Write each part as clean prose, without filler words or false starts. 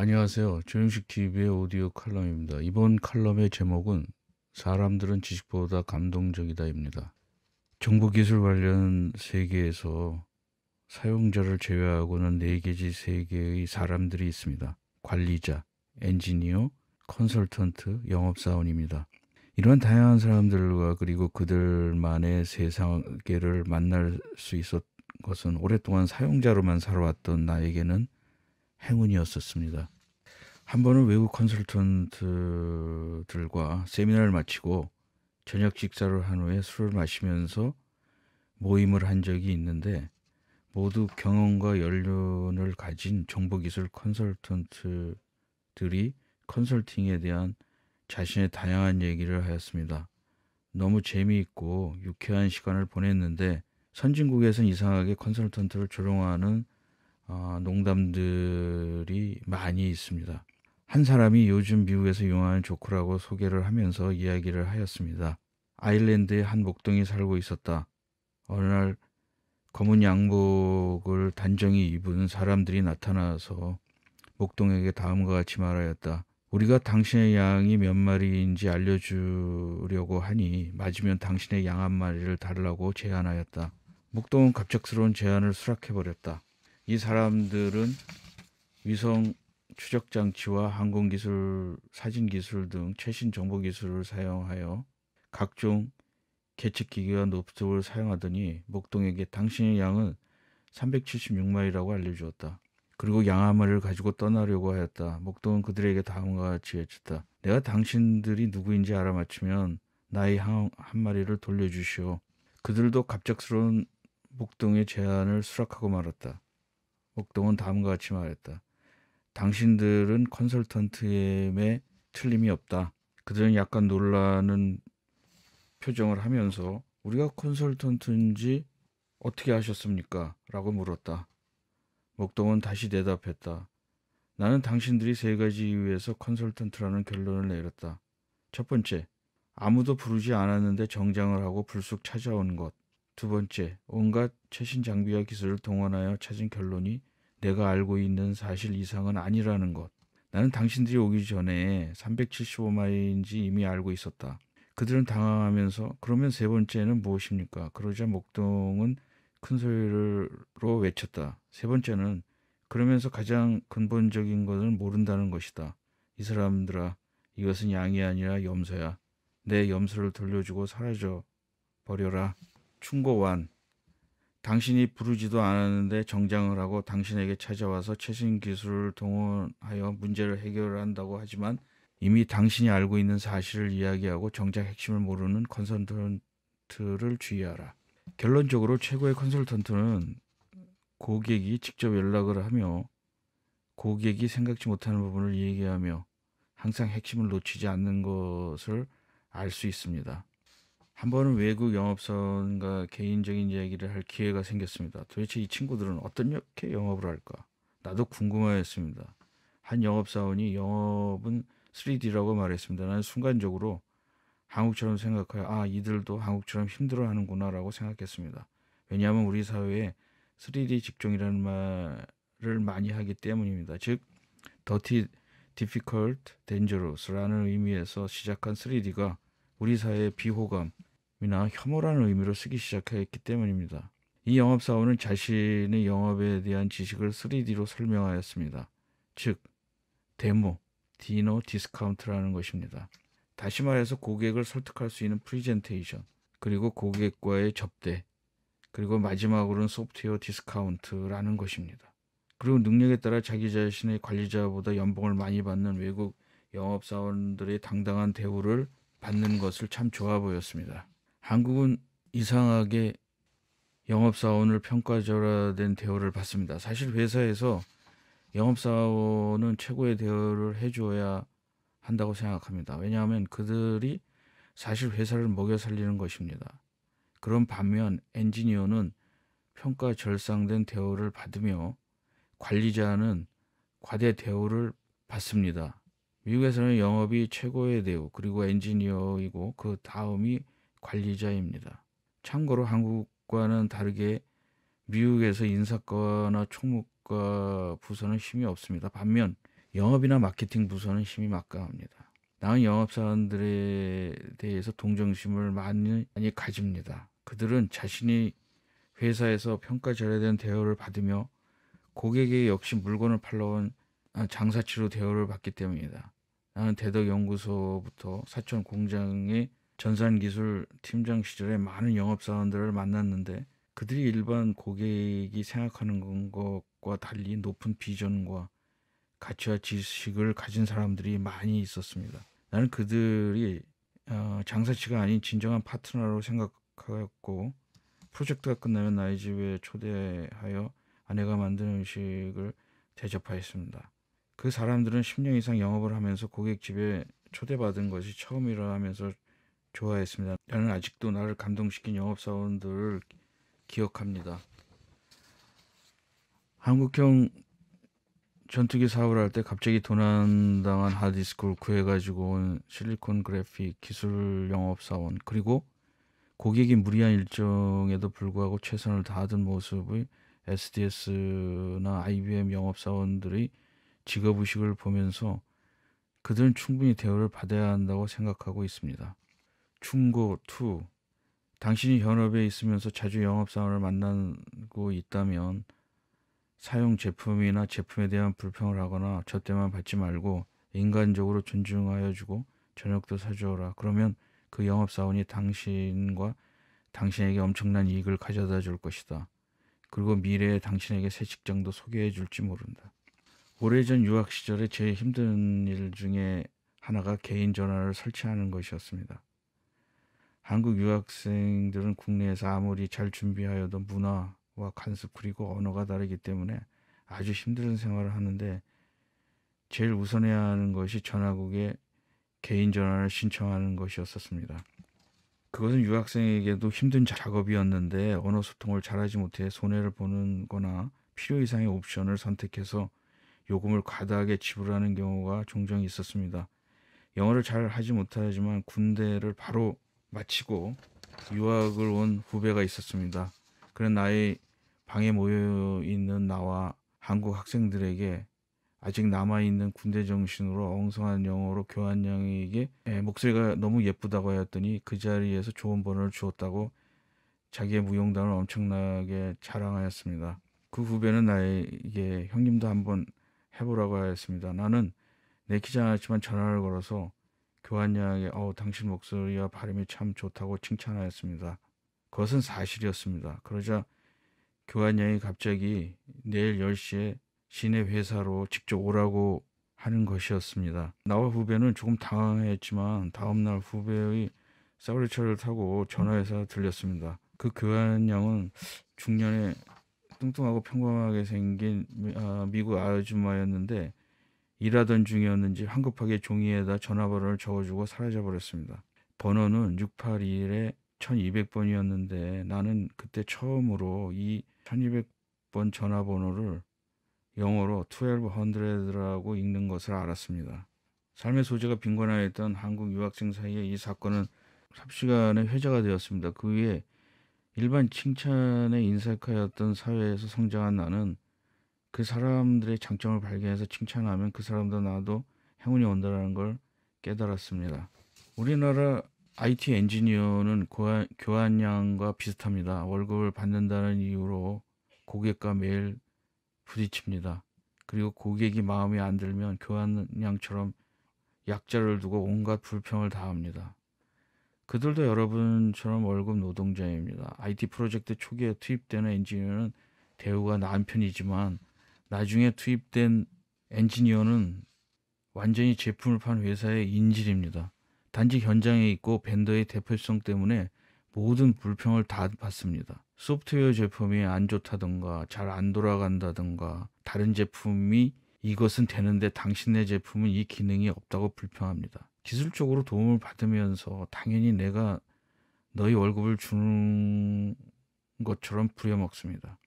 안녕하세요. 조영식 TV의 오디오 칼럼입니다. 이번 칼럼의 제목은 사람들은 지식보다 감동적이다입니다. 정보기술 관련 세계에서 사용자를 제외하고는 4개지 세계의 사람들이 있습니다. 관리자, 엔지니어, 컨설턴트, 영업사원입니다. 이런 다양한 사람들과 그리고 그들만의 세계를 만날 수 있었던 것은 오랫동안 사용자로만 살아왔던 나에게는 행운이었었습니다. 한 번은 외국 컨설턴트들과 세미나를 마치고 저녁 식사를 한 후에 술을 마시면서 모임을 한 적이 있는데 모두 경험과 연륜을 가진 정보기술 컨설턴트들이 컨설팅에 대한 자신의 다양한 얘기를 하였습니다. 너무 재미있고 유쾌한 시간을 보냈는데 선진국에선 이상하게 컨설턴트를 조롱하는 농담들이 많이 있습니다. 한 사람이 요즘 미국에서 유행하는 조크라고 소개를 하면서 이야기를 하였습니다. 아일랜드에 한 목동이 살고 있었다. 어느 날 검은 양복을 단정히 입은 사람들이 나타나서 목동에게 다음과 같이 말하였다. 우리가 당신의 양이 몇 마리인지 알려주려고 하니 맞으면 당신의 양 한 마리를 달라고 제안하였다. 목동은 갑작스러운 제안을 수락해버렸다. 이 사람들은 위성 추적 장치와 항공기술, 사진기술 등 최신 정보기술을 사용하여 각종 계측기기와 노트북을 사용하더니 목동에게 당신의 양은 376마리라고 알려주었다. 그리고 양 한 마리를 가지고 떠나려고 하였다. 목동은 그들에게 다음과 같이 외쳤다. 내가 당신들이 누구인지 알아맞히면 나의 한 마리를 돌려주시오. 그들도 갑작스러운 목동의 제안을 수락하고 말았다. 목동은 다음과 같이 말했다. 당신들은 컨설턴트임에 틀림이 없다. 그들은 약간 놀라는 표정을 하면서 우리가 컨설턴트인지 어떻게 아셨습니까? 라고 물었다. 목동은 다시 대답했다. 나는 당신들이 3가지 이유에서 컨설턴트라는 결론을 내렸다. 첫 번째, 아무도 부르지 않았는데 정장을 하고 불쑥 찾아온 것. 두 번째, 온갖 최신 장비와 기술을 동원하여 찾은 결론이 내가 알고 있는 사실 이상은 아니라는 것. 나는 당신들이 오기 전에 375마일인지 이미 알고 있었다. 그들은 당황하면서 그러면 세 번째는 무엇입니까? 그러자 목동은 큰 소리로 외쳤다. 세 번째는 그러면서 가장 근본적인 것을 모른다는 것이다. 이 사람들아, 이것은 양이 아니라 염소야. 내 염소를 돌려주고 사라져 버려라. 충고완. 당신이 부르지도 않았는데 정장을 하고 당신에게 찾아와서 최신 기술을 동원하여 문제를 해결한다고 하지만 이미 당신이 알고 있는 사실을 이야기하고 정작 핵심을 모르는 컨설턴트를 주의하라. 결론적으로 최고의 컨설턴트는 고객이 직접 연락을 하며 고객이 생각지 못하는 부분을 얘기하며 항상 핵심을 놓치지 않는 것을 알 수 있습니다. 한 번은 외국 영업사원과 개인적인 이야기를 할 기회가 생겼습니다. 도대체 이 친구들은 어떻게 영업을 할까? 나도 궁금하였습니다. 한 영업사원이 영업은 3D라고 말했습니다. 나는 순간적으로 한국처럼 생각하여 이들도 한국처럼 힘들어하는구나라고 생각했습니다. 왜냐하면 우리 사회에 3D 직종이라는 말을 많이 하기 때문입니다. 즉, dirty, difficult, dangerous라는 의미에서 시작한 3D가 우리 사회의 비호감이나 혐오라는 의미로 쓰기 시작했기 때문입니다. 이 영업사원은 자신의 영업에 대한 지식을 3D로 설명하였습니다. 즉, 데모, 디노, 디스카운트라는 것입니다. 다시 말해서 고객을 설득할 수 있는 프리젠테이션, 그리고 고객과의 접대, 그리고 마지막으로는 소프트웨어 디스카운트라는 것입니다. 그리고 능력에 따라 자기 자신의 관리자보다 연봉을 많이 받는 외국 영업사원들의 당당한 대우를 받는 것을 참 좋아 보였습니다. 한국은 이상하게 영업사원을 평가절하된 대우를 받습니다. 사실 회사에서 영업사원은 최고의 대우를 해줘야 한다고 생각합니다. 왜냐하면 그들이 사실 회사를 먹여 살리는 것입니다. 그런 반면 엔지니어는 평가절상된 대우를 받으며 관리자는 과대 대우를 받습니다. 미국에서는 영업이 최고의 대우, 그리고 엔지니어이고 그 다음이 관리자입니다. 참고로 한국과는 다르게 미국에서 인사과나 총무과 부서는 힘이 없습니다. 반면 영업이나 마케팅 부서는 힘이 막강합니다. 나은 영업사원들에 대해서 동정심을 많이 가집니다. 그들은 자신이 회사에서 평가절하에 대한 대우를 받으며 고객에게 역시 물건을 팔러온 장사치로 대우를 받기 때문이다. 나는 대덕연구소부터 사천 공장의 전산기술 팀장 시절에 많은 영업사원들을 만났는데 그들이 일반 고객이 생각하는 것과 달리 높은 비전과 가치와 지식을 가진 사람들이 많이 있었습니다. 나는 그들이 장사치가 아닌 진정한 파트너라고 생각하였고 프로젝트가 끝나면 나의 집에 초대하여 아내가 만든 음식을 대접하였습니다. 그 사람들은 10년 이상 영업을 하면서 고객 집에 초대받은 것이 처음이라 하면서 좋아했습니다. 나는 아직도 나를 감동시킨 영업사원들을 기억합니다. 한국형 전투기 사업을 할 때 갑자기 도난당한 하드디스크를 구해가지고 온 실리콘 그래픽 기술 영업사원, 그리고 고객이 무리한 일정에도 불구하고 최선을 다하던 모습의 SDS나 IBM 영업사원들의 직업의식을 보면서 그들은 충분히 대우를 받아야 한다고 생각하고 있습니다. 충고 2. 당신이 현업에 있으면서 자주 영업사원을 만나고 있다면 사용 제품이나 제품에 대한 불평을 하거나 젖대만 받지 말고 인간적으로 존중하여 주고 저녁도 사주어라. 그러면 그 영업사원이 당신과 당신에게 엄청난 이익을 가져다 줄 것이다. 그리고 미래에 당신에게 새 직장도 소개해 줄지 모른다. 오래전 유학 시절에 제일 힘든 일 중에 하나가 개인 전화를 설치하는 것이었습니다. 한국 유학생들은 국내에서 아무리 잘 준비하여도 문화와 관습 그리고 언어가 다르기 때문에 아주 힘든 생활을 하는데 제일 우선해야 하는 것이 전화국에 개인 전화를 신청하는 것이었습니다. 그것은 유학생에게도 힘든 작업이었는데 언어 소통을 잘하지 못해 손해를 보는 거나 필요 이상의 옵션을 선택해서 요금을 과다하게 지불하는 경우가 종종 있었습니다. 영어를 잘 하지 못하지만 군대를 바로 마치고 유학을 온 후배가 있었습니다. 그런 나의 방에 모여 있는 나와 한국 학생들에게 아직 남아있는 군대 정신으로 엉성한 영어로 교환양에게 목소리가 너무 예쁘다고 하였더니 그 자리에서 좋은 번호를 주었다고 자기의 무용담을 엄청나게 자랑하였습니다. 그 후배는 나에게 형님도 한번 해보라고 하였습니다. 나는 내키지 않았지만 전화를 걸어서 교환양에게 당신 목소리와 발음이 참 좋다고 칭찬하였습니다. 그것은 사실이었습니다. 그러자 교환양이 갑자기 내일 10시에 시내 회사로 직접 오라고 하는 것이었습니다. 나와 후배는 조금 당황했지만 다음날 후배의 사우리차를 타고 전화해서 들렸습니다. 그 교환양은 중년에 뚱뚱하고 평범하게 생긴 미국 아줌마였는데 일하던 중이었는지 황급하게 종이에다 전화번호를 적어주고 사라져버렸습니다. 번호는 681에 1200번이었는데 나는 그때 처음으로 이 1200번 전화번호를 영어로 1200라고 읽는 것을 알았습니다. 삶의 소재가 빈곤하였던 한국 유학생 사이에 이 사건은 삽시간에 회자가 되었습니다. 그 위에 일반 칭찬에 인색하였던 사회에서 성장한 나는 그 사람들의 장점을 발견해서 칭찬하면 그 사람도 나도 행운이 온다는 걸 깨달았습니다. 우리나라 IT 엔지니어는 교환량과 비슷합니다. 월급을 받는다는 이유로 고객과 매일 부딪힙니다. 그리고 고객이 마음에 안 들면 교환량처럼 약자를 두고 온갖 불평을 다합니다. 그들도 여러분처럼 월급 노동자입니다. IT 프로젝트 초기에 투입되는 엔지니어는 대우가 나은 편이지만 나중에 투입된 엔지니어는 완전히 제품을 판 회사의 인질입니다. 단지 현장에 있고 벤더의 대표성 때문에 모든 불평을 다 받습니다. 소프트웨어 제품이 안 좋다던가 잘 안 돌아간다던가 다른 제품이 이것은 되는데 당신네 제품은 이 기능이 없다고 불평합니다. 기술적으로 도움을 받으면서 당연히 내가 너희 월급을 주는 것처럼 부려먹습니다.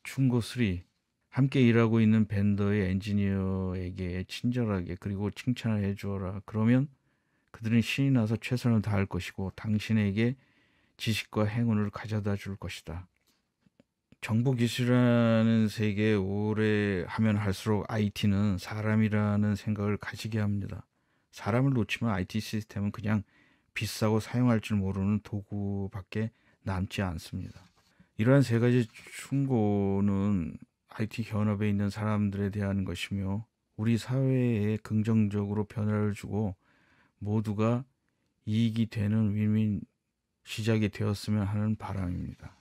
충고 3. 함께 일하고 있는 벤더의 엔지니어에게 친절하게 그리고 칭찬을 해주어라. 그러면 그들은 신이 나서 최선을 다할 것이고 당신에게 지식과 행운을 가져다 줄 것이다. 정보 기술이라는 세계에 오래 하면 할수록 IT는 사람이라는 생각을 가지게 합니다. 사람을 놓치면 IT 시스템은 그냥 비싸고 사용할 줄 모르는 도구밖에 남지 않습니다. 이러한 세 가지 충고는 IT 현업에 있는 사람들에 대한 것이며 우리 사회에 긍정적으로 변화를 주고 모두가 이익이 되는 윈윈 시작이 되었으면 하는 바람입니다.